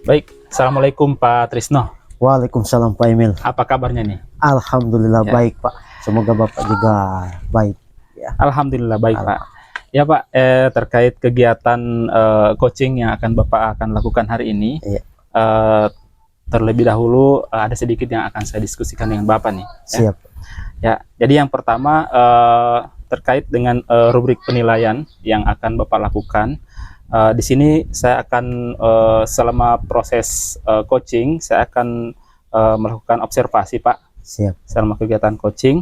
Baik, Assalamualaikum Pak Trisno. Waalaikumsalam Pak Emil. Apa kabarnya nih? Alhamdulillah Ya. baik Pak. Semoga Bapak juga baik. Ya. Alhamdulillah baik Pak. Ya Pak, terkait kegiatan coaching yang Bapak akan lakukan hari ini, Iya. terlebih dahulu ada sedikit yang akan saya diskusikan dengan Bapak nih. Siap. Ya, jadi yang pertama terkait dengan rubrik penilaian yang akan Bapak lakukan. Di sini saya akan selama proses coaching saya akan melakukan observasi Pak. Siap. Selama kegiatan coaching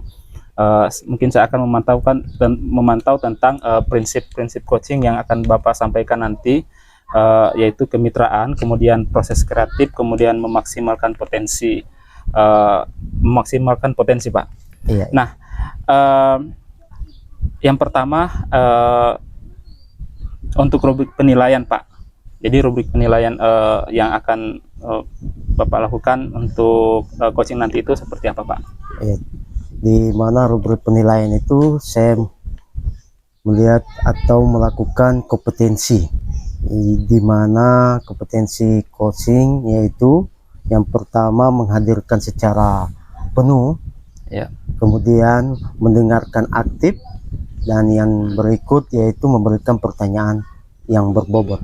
mungkin saya akan memantau tentang prinsip-prinsip coaching yang akan Bapak sampaikan nanti, yaitu kemitraan, kemudian proses kreatif, kemudian memaksimalkan potensi Pak. Iya. Nah, yang pertama untuk rubrik penilaian Pak. Jadi rubrik penilaian yang akan Bapak lakukan untuk coaching nanti itu seperti apa Pak? Iya. Di mana rubrik penilaian itu saya melihat atau melakukan kompetensi, di mana kompetensi coaching yaitu yang pertama menghadirkan secara penuh, Ya. kemudian mendengarkan aktif, dan yang berikut yaitu memberikan pertanyaan yang berbobot.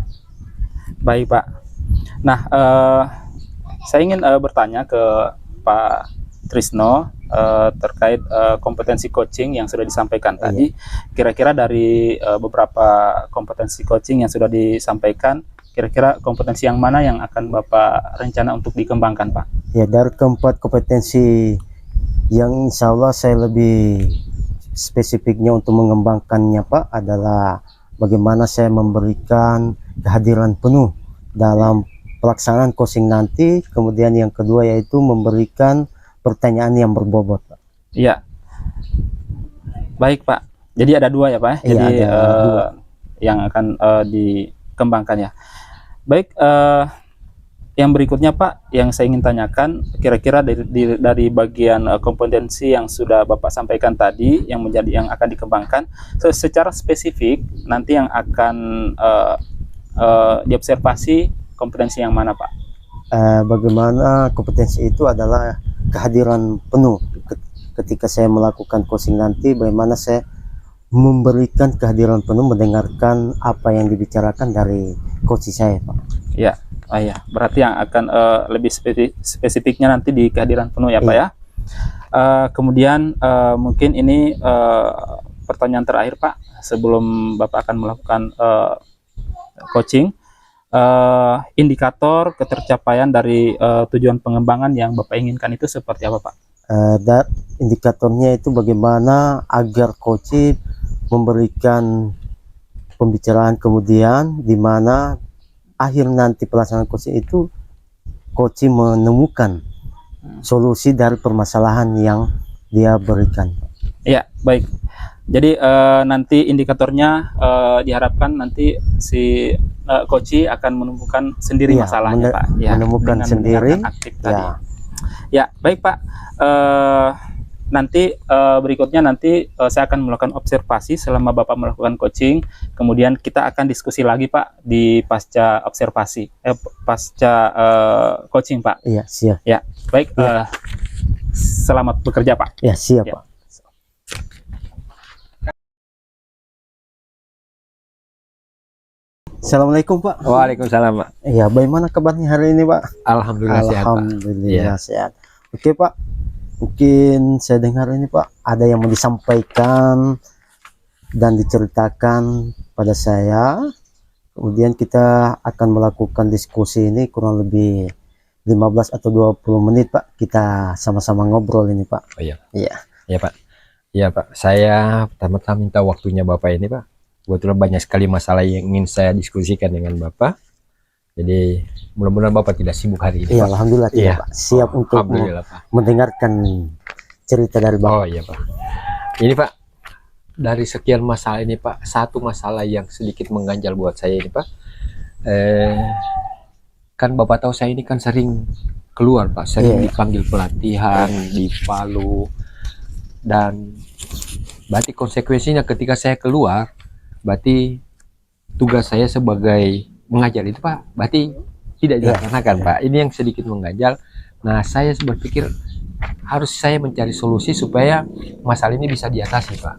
Baik Pak. Nah, saya ingin bertanya ke Pak Trisno terkait kompetensi coaching yang sudah disampaikan tadi. Kira-kira dari beberapa kompetensi coaching yang sudah disampaikan, kira-kira kompetensi yang mana yang akan Bapak rencana untuk dikembangkan Pak? Ya, dari keempat kompetensi yang insya Allah saya lebih spesifiknya untuk mengembangkannya Pak adalah bagaimana saya memberikan kehadiran penuh dalam pelaksanaan coaching nanti. Kemudian yang kedua yaitu memberikan pertanyaan yang berbobot Pak. Iya. Baik Pak. Jadi ada dua ya Pak. Iya, jadi ada dua yang akan dikembangkan ya. Baik. Yang berikutnya Pak, yang saya ingin tanyakan, kira-kira dari bagian kompetensi yang sudah Bapak sampaikan tadi, yang akan dikembangkan, secara spesifik nanti yang akan diobservasi kompetensi yang mana Pak? Bagaimana kompetensi itu adalah kehadiran penuh ketika saya melakukan coaching nanti, bagaimana saya memberikan kehadiran penuh, mendengarkan apa yang dibicarakan dari coach saya Pak. Ya. Oh ya, berarti yang akan lebih spesifiknya nanti di kehadiran penuh ya Pak ya. Kemudian mungkin ini pertanyaan terakhir Pak, sebelum Bapak akan melakukan coaching, indikator ketercapaian dari tujuan pengembangan yang Bapak inginkan itu seperti apa Pak? Dan indikatornya itu bagaimana agar coach memberikan pembicaraan kemudian di mana akhir nanti pelaksanaan coaching itu coach menemukan solusi dari permasalahan yang dia berikan. Ya, baik. Jadi nanti indikatornya diharapkan nanti si coach akan menemukan sendiri masalahnya Pak. Ya, menemukan sendiri. Aktif tadi. Ya, baik Pak. Nanti berikutnya nanti saya akan melakukan observasi selama Bapak melakukan coaching, kemudian kita akan diskusi lagi Pak di pasca observasi, pasca coaching Pak. Iya, siap. Ya, baik. Selamat bekerja Pak. Ya, siap Pak. Assalamualaikum Pak. Waalaikumsalam Pak. Iya, bagaimana kabarnya hari ini Pak? Alhamdulillah sehat Pak. Alhamdulillah sehat. Oke Pak, mungkin saya dengar ini Pak ada yang mau disampaikan dan diceritakan pada saya. Kemudian kita akan melakukan diskusi ini kurang lebih 15 atau 20 menit Pak. Kita sama-sama ngobrol ini Pak. Oh iya. Iya. Iya Pak. Iya Pak. Saya pertama-tama minta waktunya Bapak ini Pak. Kebetulan banyak sekali masalah yang ingin saya diskusikan dengan Bapak. Jadi mudah-mudahan Bapak tidak sibuk hari ini. Iya, Pak. alhamdulillah tidak Pak. Siap untuk Pak. mendengarkan cerita dari Bapak. Oh iya Pak. Ini Pak, dari sekian masalah ini Pak, satu masalah yang sedikit mengganjal buat saya ini Pak. Kan Bapak tahu saya ini kan sering keluar Pak, sering dipanggil pelatihan di Palu, dan berarti konsekuensinya ketika saya keluar, berarti tugas saya sebagai mengajar itu Pak, berarti tidak Iya. dilaksanakan Pak. Ini yang sedikit mengganjal. Nah, saya berpikir harus saya mencari solusi supaya masalah ini bisa diatasi Pak.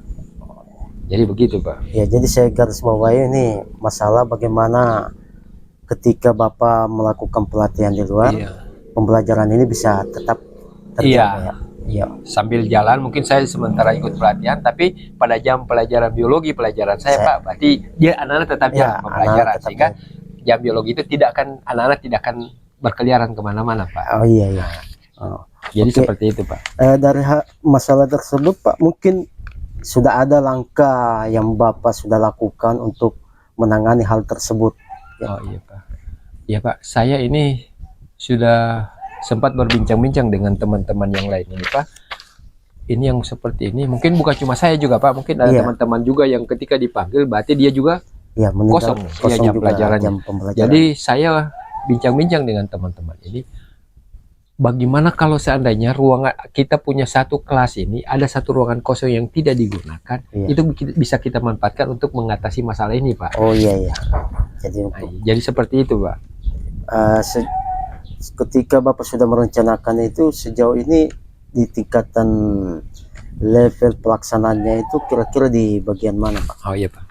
Jadi begitu Pak. Ya, jadi saya garis bawahi ini masalah bagaimana ketika Bapak melakukan pelatihan di luar, Iya. pembelajaran ini bisa tetap terjaga Iya. ya. Iya. Sambil jalan mungkin saya sementara ikut pelatihan, tapi pada jam pelajaran biologi pelajaran saya Pak, berarti dia anak-anak tetap Ya, jalan pembelajaran, anak-anak tetap sehingga jam biologi itu anak-anak tidak akan berkeliaran kemana-mana Pak. Oh iya iya. Oh. Jadi Oke. seperti itu Pak. Dari masalah tersebut Pak, mungkin sudah ada langkah yang Bapak sudah lakukan untuk menangani hal tersebut. Ya. Oh iya Pak. Iya Pak, saya ini sudah sempat berbincang-bincang dengan teman-teman yang lain ini Pak. Ini yang seperti ini mungkin bukan cuma saya juga Pak, mungkin ada Iya. teman-teman juga yang ketika dipanggil berarti dia juga Ya, meninggal kosong, ya, jam juga pelajarannya. jam pembelajaran. Jadi saya bincang-bincang dengan teman-teman ini, bagaimana kalau seandainya ruangan kita punya satu kelas ini ada satu ruangan kosong yang tidak digunakan, Iya. itu bisa kita manfaatkan untuk mengatasi masalah ini Pak. Oh iya iya. Jadi Nah, jadi seperti itu Pak. ketika Bapak sudah merencanakan itu, sejauh ini di tingkatan level pelaksanaannya itu kira-kira di bagian mana Pak? Oh iya Pak.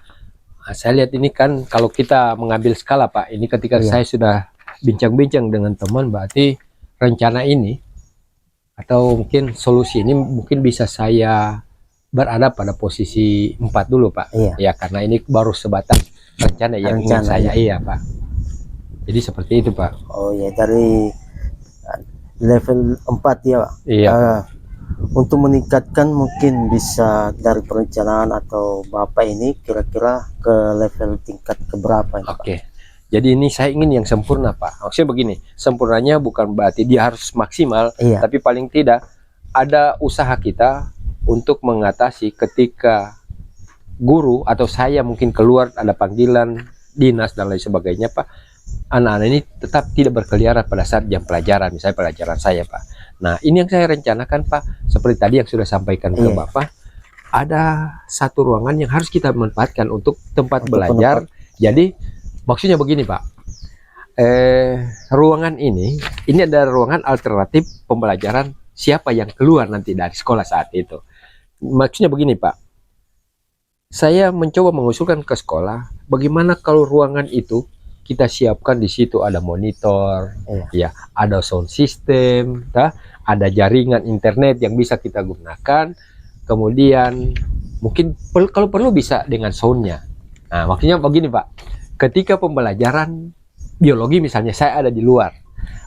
Nah, saya lihat ini kan kalau kita mengambil skala Pak, ini ketika Iya. saya sudah bincang-bincang dengan teman, berarti rencana ini atau mungkin solusi ini mungkin bisa saya berada pada posisi 4 dulu Pak. Iya. Ya karena ini baru sebatas rencana yang ingin Rencana, saya iya Pak. Jadi seperti itu Pak. Oh ya, dari level 4 ya Pak. Iya. Untuk meningkatkan mungkin bisa dari perencanaan atau Bapak ini kira-kira ke level tingkat keberapa ini Pak? Oke. Jadi ini saya ingin yang sempurna Pak. Maksudnya begini, sempurnanya bukan berarti dia harus maksimal, Iya. tapi paling tidak ada usaha kita untuk mengatasi ketika guru atau saya mungkin keluar ada panggilan dinas dan lain sebagainya Pak. Anak-anak ini tetap tidak berkeliaran pada saat jam pelajaran, misalnya pelajaran saya Pak. Nah ini yang saya rencanakan Pak, seperti tadi yang sudah sampaikan ke Iya. Bapak, ada satu ruangan yang harus kita manfaatkan untuk tempat Untuk belajar. Jadi maksudnya begini Pak, ruangan ini ada ruangan alternatif pembelajaran siapa yang keluar nanti dari sekolah saat itu. Maksudnya begini Pak, saya mencoba mengusulkan ke sekolah, bagaimana kalau ruangan itu kita siapkan di situ ada monitor, ya, ada sound system, ada jaringan internet yang bisa kita gunakan, kemudian mungkin kalau perlu bisa dengan soundnya. Nah maksudnya begini Pak, ketika pembelajaran biologi misalnya saya ada di luar,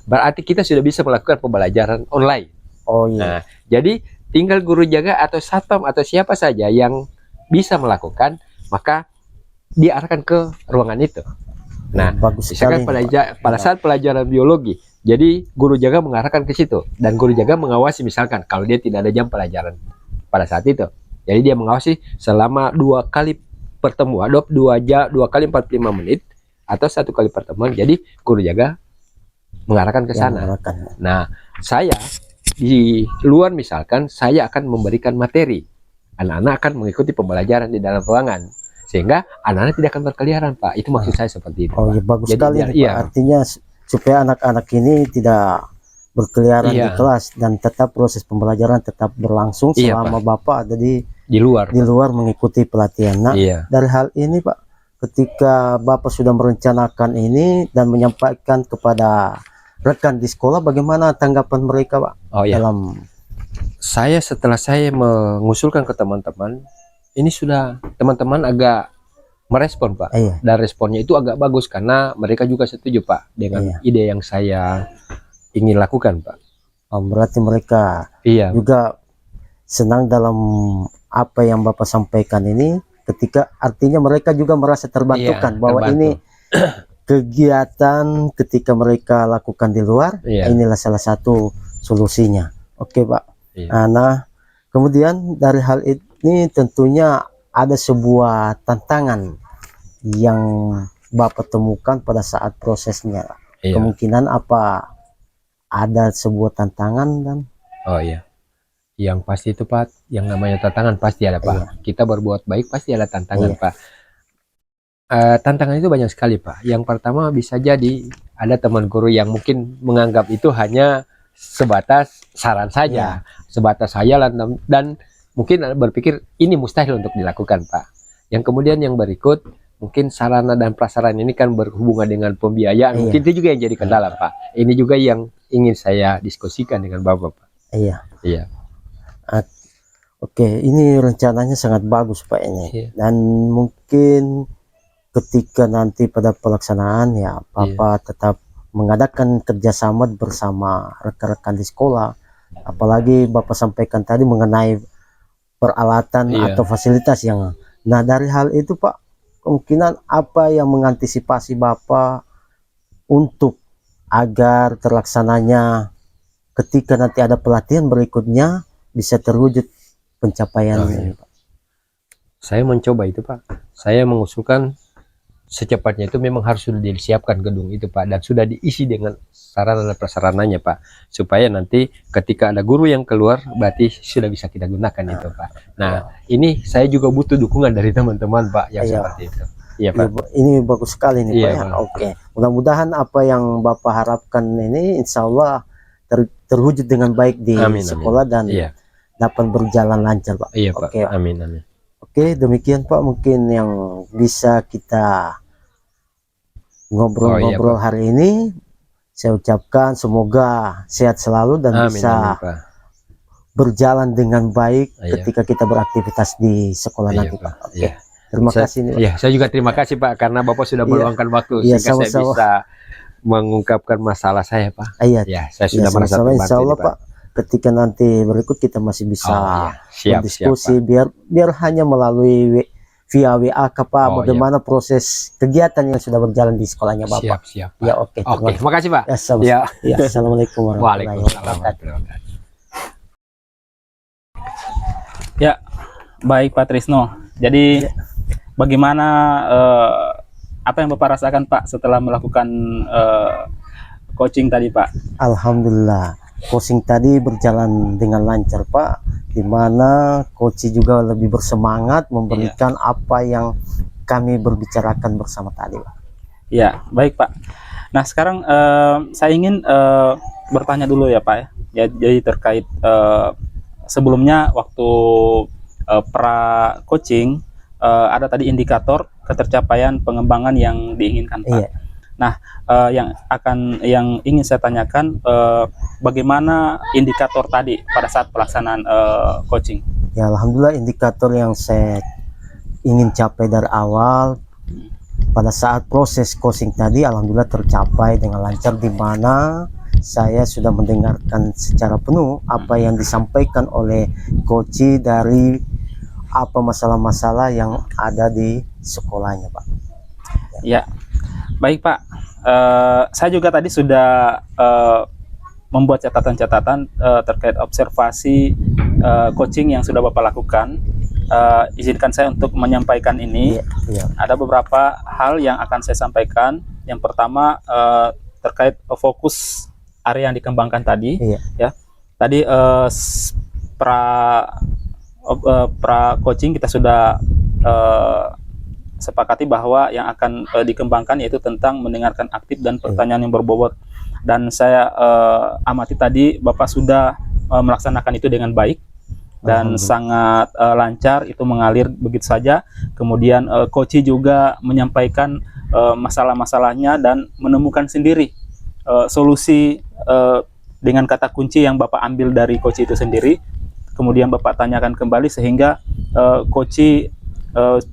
berarti kita sudah bisa melakukan pembelajaran online. Oh iya. Nah, jadi tinggal guru jaga atau satpam atau siapa saja yang bisa melakukan, maka diarahkan ke ruangan itu. Nah, bagus misalkan sekali, Pak. pada saat pelajaran biologi, jadi guru jaga mengarahkan ke situ dan guru jaga mengawasi misalkan kalau dia tidak ada jam pelajaran pada saat itu. Jadi dia mengawasi selama 2 kali pertemuan, 2 kali 45 menit atau 1 kali pertemuan. Jadi guru jaga mengarahkan ke sana. Nah, saya di luar misalkan saya akan memberikan materi. Anak-anak akan mengikuti pembelajaran di dalam ruangan sehingga anak-anak tidak akan berkeliaran Pak. Itu maksud saya seperti itu. Oh iya, bagus jadi, sekali biar, Pak. Artinya supaya anak-anak ini tidak berkeliaran di kelas dan tetap proses pembelajaran tetap berlangsung selama Bapak ada di luar mengikuti pelatihan. Nah, dari hal ini Pak, ketika Bapak sudah merencanakan ini dan menyampaikan kepada rekan di sekolah, bagaimana tanggapan mereka Pak? Dalam setelah saya mengusulkan ke teman-teman, ini sudah teman-teman agak merespon Pak. Dan responnya itu agak bagus karena mereka juga setuju Pak dengan ide yang saya ingin lakukan Pak. Berarti mereka juga senang dalam apa yang Bapak sampaikan ini, ketika artinya mereka juga merasa terbantukan bahwa ini kegiatan ketika mereka lakukan di luar, inilah salah satu solusinya. Oke Pak. Nah, kemudian dari hal ini tentunya ada sebuah tantangan yang Bapak temukan pada saat prosesnya. Kemungkinan apa ada sebuah tantangan dan yang pasti itu Pak, yang namanya tantangan pasti ada Pak. Kita berbuat baik pasti ada tantangan Pak. Tantangan itu banyak sekali Pak. Yang pertama bisa jadi ada teman guru yang mungkin menganggap itu hanya sebatas saran saja, sebatas hayalan, dan mungkin berpikir ini mustahil untuk dilakukan, Pak. Yang kemudian yang berikut, mungkin sarana dan prasarana ini kan berhubungan dengan pembiayaan, mungkin itu juga yang jadi kendala, Pak. Ini juga yang ingin saya diskusikan dengan Bapak, Pak. Iya. Iya. Oke, ini rencananya sangat bagus Pak ini. Iya. Dan mungkin ketika nanti pada pelaksanaan ya Bapak tetap mengadakan kerjasama bersama rekan-rekan di sekolah. Apalagi Bapak sampaikan tadi mengenai peralatan atau fasilitas yang. Nah dari hal itu Pak, kemungkinan apa yang mengantisipasi Bapak untuk agar terlaksananya ketika nanti ada pelatihan berikutnya bisa terwujud pencapaian ini, Pak? Saya mencoba itu, Pak. Saya mengusulkan secepatnya itu memang harus sudah disiapkan gedung itu, Pak, dan sudah diisi dengan sarana dan prasarananya, Pak, supaya nanti ketika ada guru yang keluar berarti sudah bisa kita gunakan itu, Pak. Nah, ini saya juga butuh dukungan dari teman-teman, Pak, yang seperti itu. Iya, Pak. Ini bagus sekali nih, Pak. Iya, Ya. Pak. Oke, mudah-mudahan apa yang Bapak harapkan ini insya Allah terwujud dengan baik di sekolah dan dapat berjalan lancar, Pak. Iya, Pak. Oke, Amin, amin. Oke, demikian Pak mungkin yang bisa kita ngobrol-ngobrol hari ini. Saya ucapkan semoga sehat selalu dan bisa Pak, berjalan dengan baik ketika kita beraktivitas di sekolah nanti, Pak. Oke. Terima kasih nih, Pak. Iya, saya juga terima kasih, Pak, karena Bapak sudah meluangkan waktu sehingga saya bisa mengungkapkan masalah saya, Pak. Iya, saya sudah merasa terbantu. Insya Allah, Pak. Ketika nanti berikut kita masih bisa berdiskusi, biar hanya melalui via WA Pak, bagaimana proses kegiatan yang sudah berjalan di sekolahnya Bapak. Siap. Ya, oke. Terima kasih, Pak. Ya, Assalamualaikum warahmatullahi wabarakatuh. Ya, baik Pak Trisno. Jadi bagaimana apa yang Bapak rasakan, Pak, setelah melakukan coaching tadi, Pak? Alhamdulillah. Coaching tadi berjalan dengan lancar, Pak, di mana coach juga lebih bersemangat memberikan apa yang kami berbicarakan bersama tadi, Pak. Ya, baik, Pak. Nah, sekarang saya ingin bertanya dulu ya, Pak. Ya, jadi terkait sebelumnya waktu pra coaching ada tadi indikator ketercapaian pengembangan yang diinginkan, Pak. Nah, yang ingin saya tanyakan, bagaimana indikator tadi pada saat pelaksanaan coaching? Ya, alhamdulillah indikator yang saya ingin capai dari awal pada saat proses coaching tadi, alhamdulillah tercapai dengan lancar, di mana saya sudah mendengarkan secara penuh apa yang disampaikan oleh coach dari apa masalah-masalah yang ada di sekolahnya, Pak. Ya. Baik, Pak, saya juga tadi sudah membuat catatan-catatan terkait observasi coaching yang sudah Bapak lakukan. Izinkan saya untuk menyampaikan ini. Ada beberapa hal yang akan saya sampaikan. Yang pertama terkait fokus area yang dikembangkan tadi. Ya, tadi pra coaching kita sudah sepakati bahwa yang akan dikembangkan yaitu tentang mendengarkan aktif dan pertanyaan yang berbobot. Dan saya amati tadi Bapak sudah melaksanakan itu dengan baik dan sangat lancar, itu mengalir begitu saja. Kemudian coach juga menyampaikan masalah-masalahnya dan menemukan sendiri solusi dengan kata kunci yang Bapak ambil dari coach itu sendiri. Kemudian Bapak tanyakan kembali sehingga coach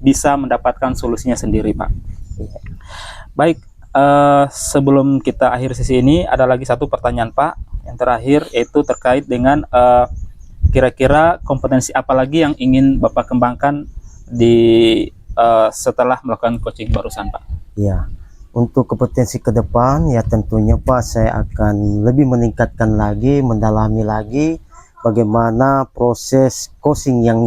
bisa mendapatkan solusinya sendiri, Pak. Baik, sebelum kita akhir sesi ini ada lagi satu pertanyaan, Pak, yang terakhir, yaitu terkait dengan kira-kira kompetensi apa lagi yang ingin Bapak kembangkan di setelah melakukan coaching barusan, Pak? Ya, untuk kompetensi ke depan ya tentunya, Pak, saya akan lebih meningkatkan lagi, mendalami lagi bagaimana proses coaching yang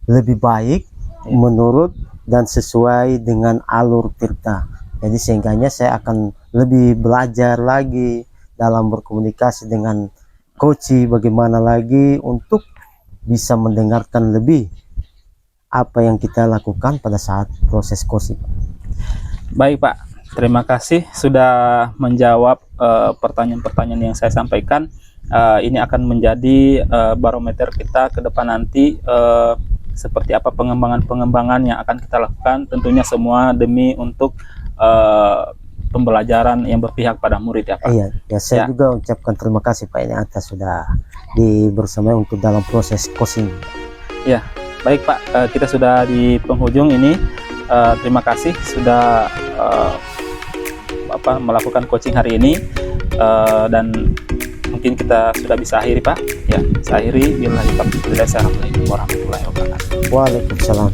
lebih baik menurut dan sesuai dengan alur Tirta. Jadi sehingganya saya akan lebih belajar lagi dalam berkomunikasi dengan coach, bagaimana lagi untuk bisa mendengarkan lebih apa yang kita lakukan pada saat proses coaching. Baik, Pak. terima kasih sudah menjawab pertanyaan-pertanyaan yang saya sampaikan. Ini akan menjadi barometer kita ke depan nanti, seperti apa pengembangan-pengembangan yang akan kita lakukan, tentunya semua demi untuk pembelajaran yang berpihak pada murid ya Pak. Iya, ya saya Ya. juga ucapkan terima kasih Pak ini atas sudah bersama untuk dalam proses coaching. Baik Pak, kita sudah di penghujung ini. Terima kasih sudah melakukan coaching hari ini, dan mungkin kita sudah bisa akhiri Pak. Ya, saya akhiri. Assalamualaikum warahmatullahi wabarakatuh. Waalaikumsalam.